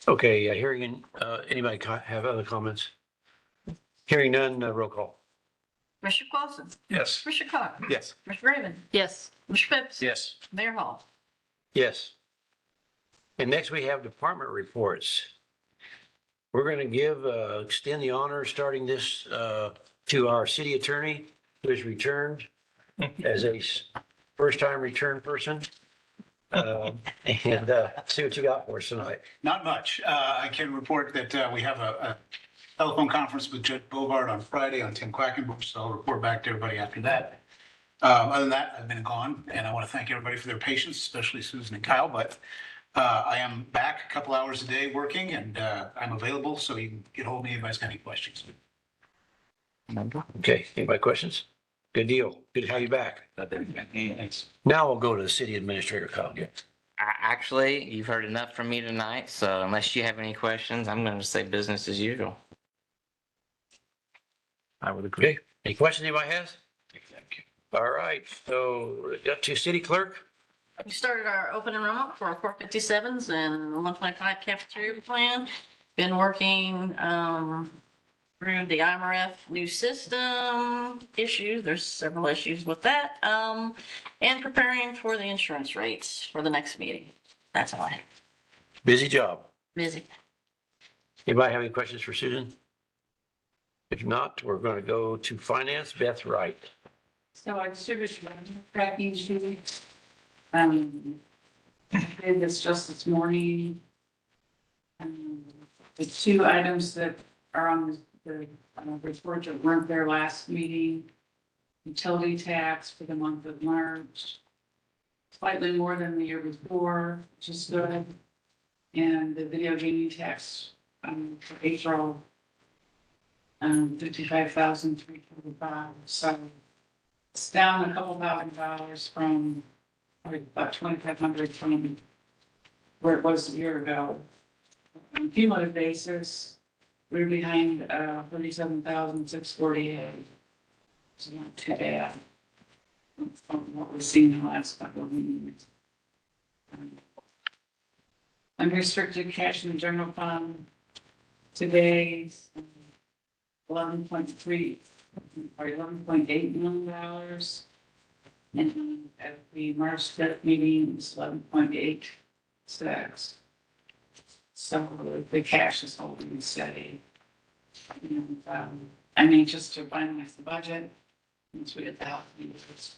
S2: Okay, hearing, anybody have other comments? Hearing none, roll call.
S10: Commissioner Clausen.
S7: Yes.
S10: Commissioner Cox.
S3: Yes.
S10: Commissioner Raven.
S1: Yes.
S10: Commissioner Phipps.
S4: Yes.
S10: Mayor Hall.
S2: Yes. And next we have department reports. We're going to give, extend the honor, starting this to our city attorney, who has returned as a first-time return person. And see what you got for us tonight.
S11: Not much. I can report that we have a telephone conference with Judge Bovard on Friday on Tim Quackenbush, so I'll report back to everybody after that. Other than that, I've been gone, and I want to thank everybody for their patience, especially Susan and Kyle, but I am back a couple hours a day working, and I'm available, so you can get hold of me if anybody's got any questions.
S2: Okay, anybody questions? Good deal. Good to have you back.
S11: Thanks.
S2: Now we'll go to the city administrator, Kyle.
S3: Actually, you've heard enough from me tonight, so unless you have any questions, I'm going to say business as usual.
S4: I would agree.
S2: Okay, any questions anybody has? All right, so got to city clerk.
S10: We started our open enrollment for our 457s and 125 cafeteria plan. Been working through the IMRF new system issues. There's several issues with that. And preparing for the insurance rates for the next meeting. That's all I have.
S2: Busy job.
S10: Busy.
S2: Anybody have any questions for Susan? If not, we're going to go to finance. Beth Wright.
S12: So I distributed one tracking sheet. I did this just this morning. The two items that are on the report that weren't there last meeting. Utility tax for the month of March. Slightly more than the year before, which is good. And the video gaming tax for April. 55,345. So it's down a couple $1,000 from probably about 2,500 from where it was a year ago. On a cumulative basis, we're behind 37,648. It's not too bad from what we've seen in the last couple of meetings. Unrestricted cash in the general fund today. 11.3 or $11.8 million. And at the March 5th meeting, it's 11.86. So the cash is holding steady. And, I mean, just to finalize the budget, once we get the health users.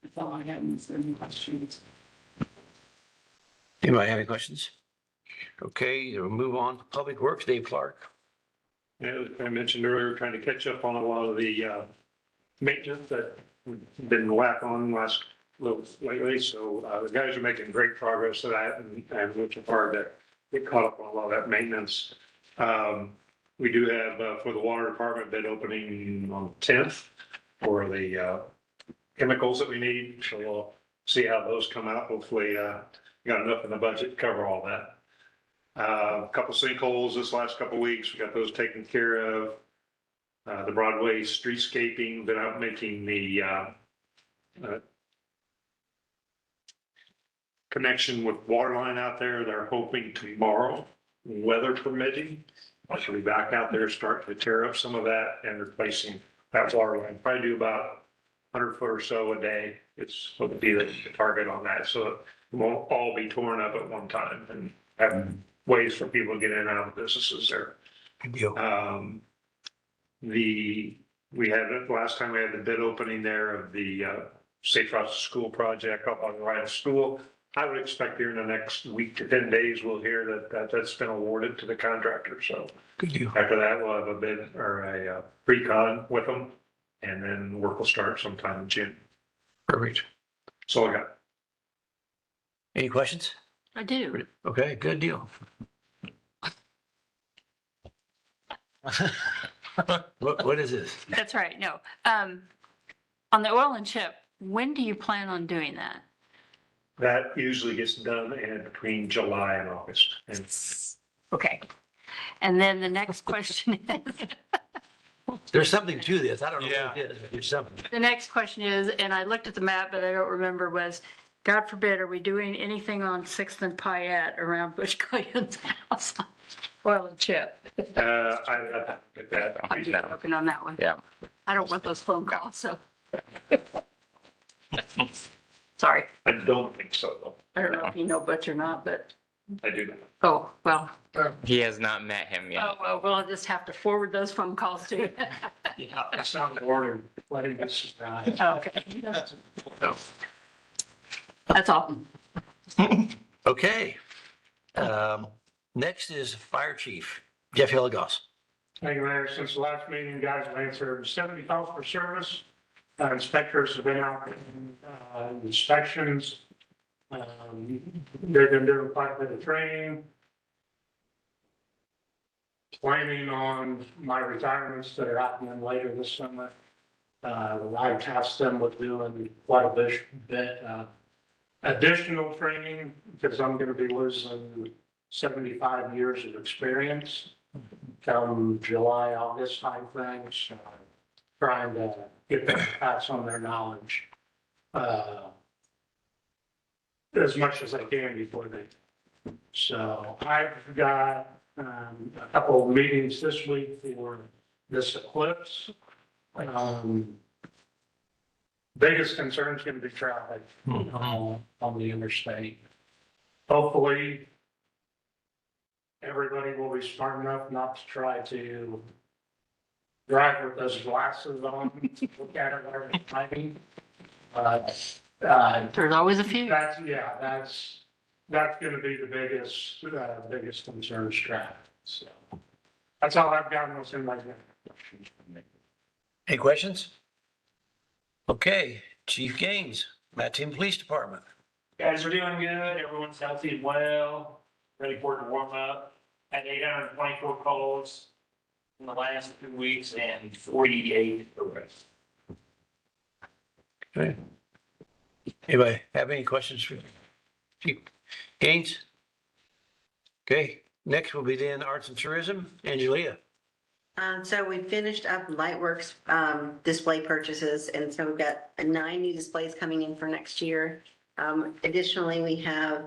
S12: That's all I have. Any questions?
S2: Anybody have any questions? Okay, we'll move on to Public Works. Dave Clark.
S8: Yeah, I mentioned earlier, trying to catch up on a lot of the maintenance that we've been whack on last little lately. So the guys are making great progress at that and working hard to get caught up on a lot of that maintenance. We do have for the water department bid opening on the 10th for the chemicals that we need. So we'll see how those come out. Hopefully got enough in the budget to cover all that. A couple sinkholes this last couple weeks. We got those taken care of. The Broadway streetscaping, been out making the connection with water line out there. They're hoping tomorrow, weather permitting, she'll be back out there starting to tear up some of that and replacing that water line. Probably do about 100 foot or so a day. It's going to be the target on that. So it won't all be torn up at one time and have ways for people to get in and out of businesses there.
S2: Good deal.
S8: We had, last time we had the bid opening there of the Safe Routes to School project up on the right of school. I would expect here in the next week to 10 days, we'll hear that's been awarded to the contractor. So
S2: Good deal.
S8: after that, we'll have a bid or a pre-con with them, and then work will start sometime in June.
S2: Perfect.
S8: So I got.
S2: Any questions?
S1: I do.
S2: Okay, good deal. What is this?
S1: That's right. No. On the oil and chip, when do you plan on doing that?
S8: That usually gets done in between July and August. And
S1: Okay. And then the next question is,
S2: There's something to this. I don't know what it is, but there's something.
S1: the next question is, and I looked at the map, but I don't remember, was, God forbid, are we doing anything on 6th and Payette around Bush Clayton's house? Oil and chip.
S8: I get that.
S1: I'm just working on that one.
S3: Yeah.
S1: I don't want those phone calls, so. Sorry.
S8: I don't think so, though.
S1: I don't know if you know Butch or not, but,
S8: I do not.
S1: oh, well.
S3: He has not met him yet.
S1: Oh, well, we'll just have to forward those phone calls to you.
S8: Yeah, it's not the order, letting this die.
S1: Okay. That's all.
S2: Okay. Next is Fire Chief Jeff Hilligoss.
S8: Thank you, Mayor. Since the last meeting, you guys have answered 70 calls for service. Inspectors have been out doing inspections. They've been doing quite a bit of training. Planning on my retirements that are happening later this summer. I tasked them with doing quite a bit additional training because I'm going to be losing 75 years of experience come July, August timeframe. So trying to get them to pass on their knowledge as much as I can before they. So I've got a couple of meetings this week for this eclipse. Biggest concern is going to be traffic on the interstate. Hopefully, everybody will be smart enough not to try to drive with those glasses on, look at it while they're driving.
S1: There's always a few.
S8: That's going to be the biggest concern is traffic. So that's all I've got. No send like that.
S2: Any questions? Okay, Chief Gaines, Mattoon Police Department.
S13: Guys are doing good. Everyone's healthy and well, ready for it to warm up. Had 824 calls in the last 2 weeks and 48 arrests.
S2: Okay. Anybody have any questions for Chief Gaines? Okay, next will be then Arts and Tourism, Angelia.
S5: So we finished up Lightworks display purchases, and so we've got 9 new displays coming in for next year. Additionally, we have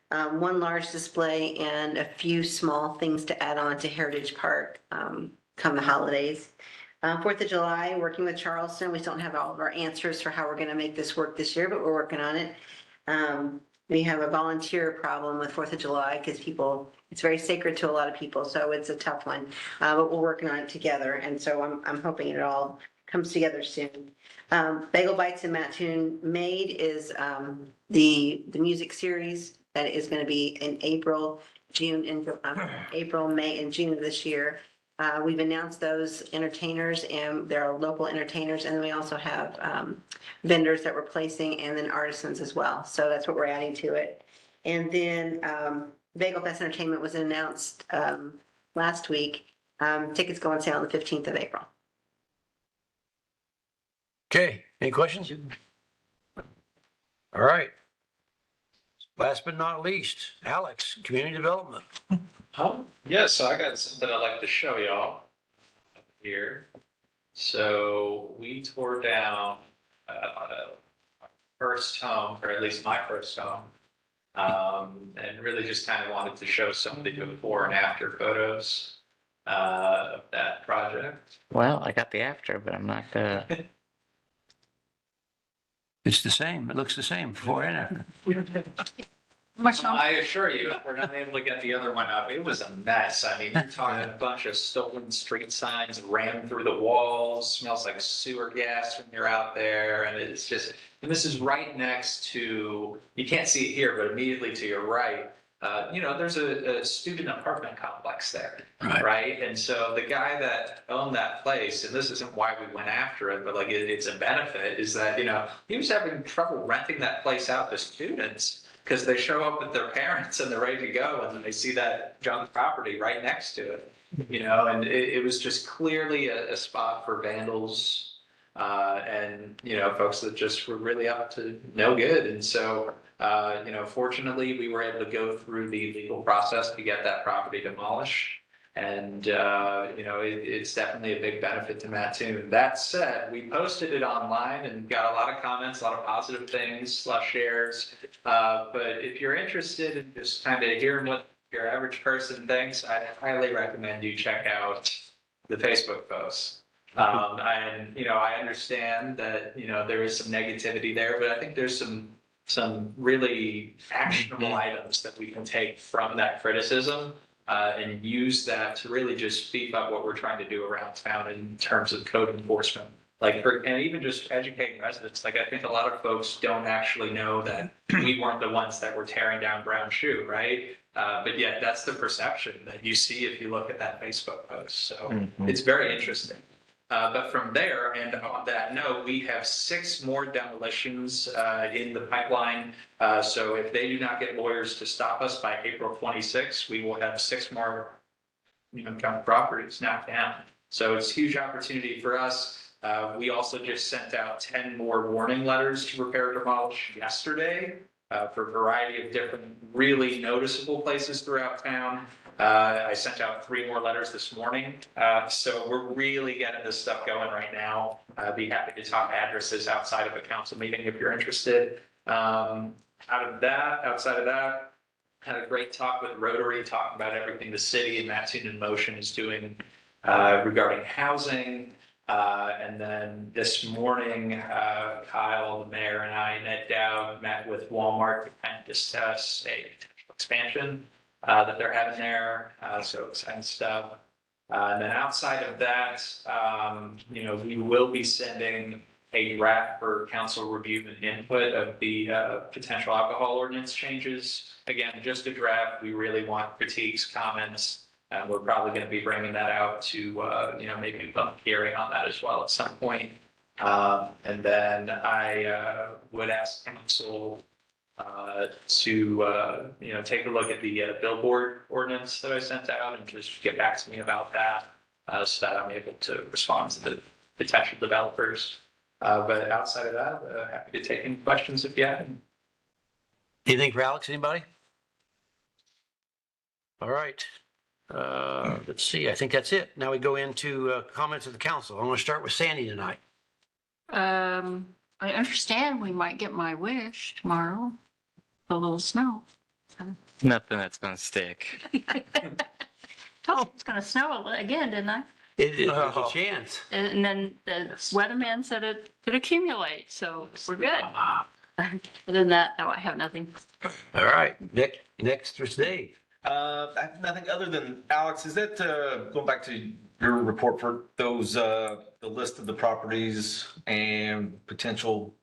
S5: one large display and a few small things to add on to Heritage Park come the holidays. 4th of July, working with Charleston, we don't have all of our answers for how we're going to make this work this year, but we're working on it. We have a volunteer problem with 4th of July because it's very sacred to a lot of people, so it's a tough one. But we're working on it together, and so I'm hoping it all comes together soon. Bagel Bites and Mattoon Made is the music series that is going to be in April, May, and June of this year. We've announced those entertainers, and there are local entertainers, and then we also have vendors that we're placing, and then artisans as well. So that's what we're adding to it. And then Bagel Fest Entertainment was announced last week. Tickets go on sale on the 15th of April.
S2: Okay, any questions? All right. Last but not least, Alex, Community Development.
S9: Yeah, so I got something I'd like to show y'all here. So we tore down first home, or at least my first home. And really just kind of wanted to show some of the before and after photos of that project.
S3: Well, I got the after, but I'm not gonna.
S2: It's the same. It looks the same before and after.
S1: Much
S9: I assure you, if we're not able to get the other one up, it was a mess. I mean, you're talking a bunch of stolen street signs rammed through the walls, smells like sewer gas when you're out there. And it's just, and this is right next to, you can't see it here, but immediately to your right, there's a student apartment complex there. Right. And so the guy that owned that place, and this isn't why we went after it, but like it's a benefit, is that, he was having trouble renting that place out to students. Because they show up with their parents and they're ready to go, and then they see that junk property right next to it, and it was just clearly a spot for vandals, and, folks that just were really up to no good. And so, fortunately, we were able to go through the legal process to get that property demolished. And, it's definitely a big benefit to Mattoon. That said, we posted it online and got a lot of comments, a lot of positive things, shares. But if you're interested in just kind of hearing what your average person thinks, I highly recommend you check out the Facebook posts. And, I understand that, there is some negativity there, but I think there's some really actionable items that we can take from that criticism. And use that to really just beef up what we're trying to do around town in terms of code enforcement. And even just educating residents. I think a lot of folks don't actually know that we weren't the ones that were tearing down Brown Shoe, right? But yet that's the perception that you see if you look at that Facebook post. So It's very interesting. But from there, and on that note, we have 6 more demolitions in the pipeline. So if they do not get lawyers to stop us by April 26th, we will have 6 more junk properties knocked down. So it's a huge opportunity for us. We also just sent out 10 more warning letters to repair and demolish yesterday for a variety of different really noticeable places throughout town. I sent out 3 more letters this morning. So we're really getting this stuff going right now. I'd be happy to talk addresses outside of a council meeting if you're interested. Outside of that, had a great talk with Rotary, talking about everything the city and Mattoon in Motion is doing regarding housing. And then this morning, Kyle, the mayor, and I, Ned Dowd, met with Walmart to kind of discuss a potential expansion that they're having there. So exciting stuff. And then outside of that, we will be sending a draft for council review and input of the potential alcohol ordinance changes. Again, just a draft. We really want critiques, comments. And we're probably going to be bringing that out to, maybe a public hearing on that as well at some point. And then I would ask council to, take a look at the billboard ordinance that I sent out and just get back to me about that so that I'm able to respond to the potential developers. But outside of that, happy to take any questions if you have any.
S2: Anything for Alex, anybody? All right. Let's see, I think that's it. Now we go into comments of the council. I'm going to start with Sandy tonight.
S1: I understand we might get my wish tomorrow, a little snow.
S3: Nothing that's gonna stick.
S1: Told you it's gonna snow again, didn't I?
S2: There's a chance.
S1: And then the weatherman said it could accumulate, so we're good. Other than that, no, I have nothing.
S2: All right, next is Dave.
S6: I have nothing other than, Alex, is that, going back to your report for those, the list of the properties and potential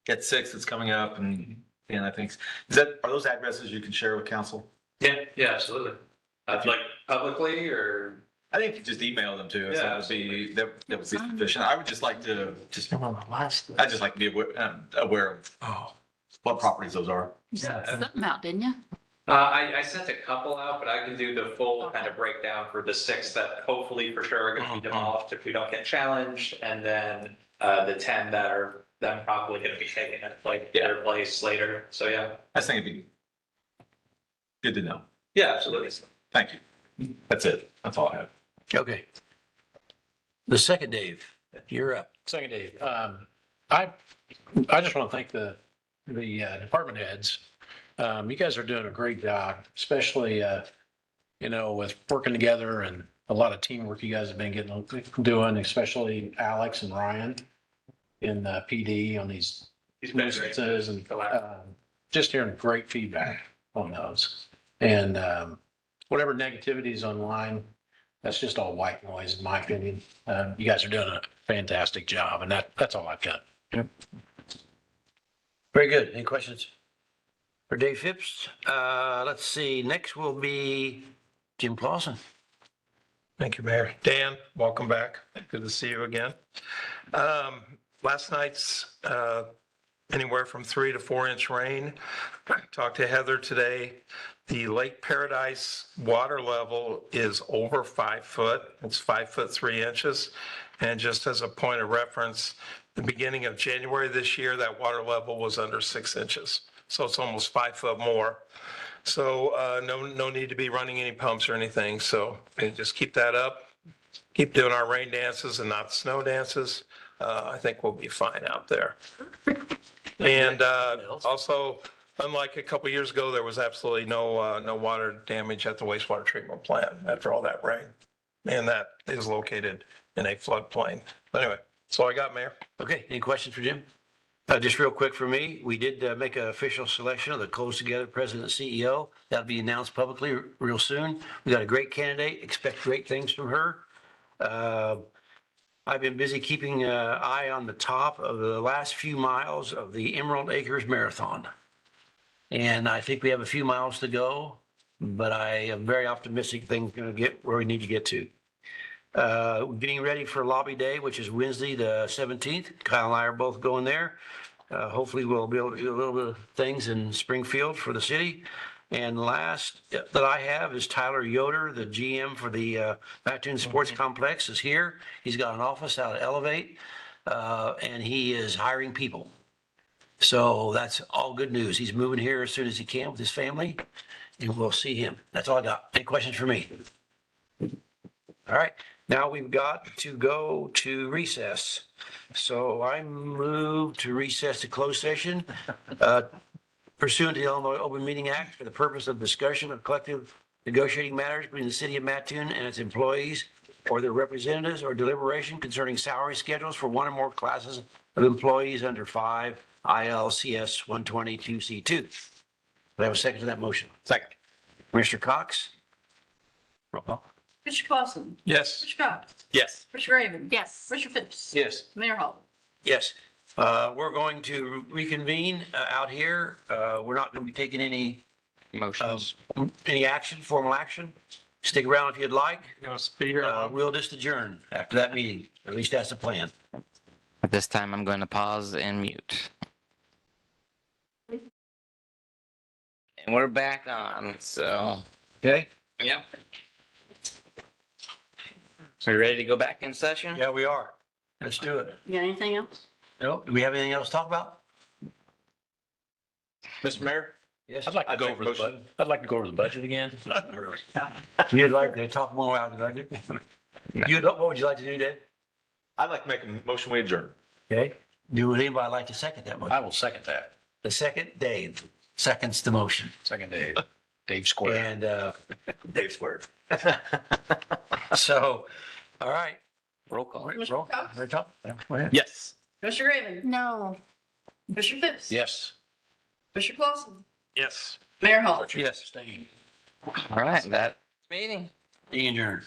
S6: get 6 that's coming up and I think, are those addresses you can share with council?
S9: Yeah, absolutely. Like publicly or?
S6: I think you just email them to us.
S9: Yeah,
S6: that would be sufficient. I would just like to, I'd just like to be aware of what properties those are.
S1: Something out, didn't you?
S9: I sent a couple out, but I can do the full kind of breakdown for the 6 that hopefully for sure are going to be demolished if we don't get challenged. And then the 10 that are probably going to be taken at their place later. So yeah.
S6: I think it'd be Good to know. Yeah, absolutely. Thank you. That's it. That's all I have.
S2: Okay. The second, Dave, you're up.
S4: Second, Dave. I just want to thank the department heads. You guys are doing a great job, especially, with working together and a lot of teamwork you guys have been doing, especially Alex and Ryan in PD on these nuisances and just hearing great feedback on those. And whatever negativities online, that's just all white noise, in my opinion. You guys are doing a fantastic job, and that's all I've got.
S2: Very good. Any questions for Dave Phipps? Let's see. Next will be Jim Clausen.
S7: Thank you, Mayor. Dan, welcome back. Good to see you again. Last night's anywhere from 3 to 4 inch rain. Talked to Heather today. The Lake Paradise water level is over 5 foot. It's 5 foot 3 inches. And just as a point of reference, the beginning of January this year, that water level was under 6 inches. So it's almost 5 foot more. So no need to be running any pumps or anything. So just keep that up. Keep doing our rain dances and not snow dances. I think we'll be fine out there. And also, unlike a couple years ago, there was absolutely no water damage at the wastewater treatment plant after all that rain. And that is located in a floodplain. Anyway, that's all I got, Mayor.
S2: Okay, any questions for Jim? Just real quick for me, we did make an official selection of the Close Together President and CEO. That'll be announced publicly real soon. We got a great candidate, expect great things from her. I've been busy keeping an eye on the top of the last few miles of the Emerald Acres Marathon. And I think we have a few miles to go, but I am very optimistic things are going to get where we need to get to. Getting ready for Lobby Day, which is Wednesday, the 17th. Kyle and I are both going there. Hopefully we'll be able to do a little bit of things in Springfield for the city. And last that I have is Tyler Yoder, the GM for the Mattoon Sports Complex is here. He's got an office out at Elevate, and he is hiring people. So that's all good news. He's moving here as soon as he can with his family, and we'll see him. That's all I got. Any questions for me? All right. Now we've got to go to recess. So I move to recess to closed session pursuant to the Illinois Open Meeting Act for the purpose of discussion of collective negotiating matters between the city of Mattoon and its employees or their representatives or deliberation concerning salary schedules for one or more classes of employees under 5 ILCS 122C2. Do I have a second to that motion?
S6: Second.
S2: Commissioner Cox? Roll call.
S10: Mr. Clausen.
S7: Yes.
S10: Mr. Cox.
S6: Yes.
S10: Mr. Raven.
S1: Yes.
S10: Mr. Phipps.
S4: Yes.
S10: Mayor Hall.
S2: Yes. We're going to reconvene out here. We're not going to be taking any
S3: Motions.
S2: action, formal action. Stick around if you'd like.
S7: Be here.
S2: We'll just adjourn after that meeting. At least that's the plan.
S3: At this time, I'm going to pause and mute. And we're back on, so.
S2: Okay?
S3: Yep. So we ready to go back in session?
S2: Yeah, we are. Let's do it.
S10: You got anything else?
S2: No, do we have anything else to talk about?
S6: Mr. Mayor?
S2: Yes.
S4: I'd like to
S6: I'd
S4: go
S6: make
S4: over the
S6: motion.
S4: budget. I'd like to go over the budget again.
S2: You'd like to talk more about the budget? What would you like to do, Dave?
S6: I'd like to make a motion we adjourn.
S2: Okay. Would anybody like to second that motion?
S4: I will second that.
S2: The second, Dave, seconds the motion.
S4: Second, Dave. Dave Square.
S2: And Dave squared. So, all right.
S3: Roll call.
S2: Roll. Right top. Go ahead.
S6: Yes.
S10: Mr. Raven.
S1: No.
S10: Mr. Phipps.
S4: Yes.
S10: Mr. Clausen.
S7: Yes.
S10: Mayor Hall.
S2: Yes.
S4: Staying.
S3: All right, that meeting.
S2: Adjourned.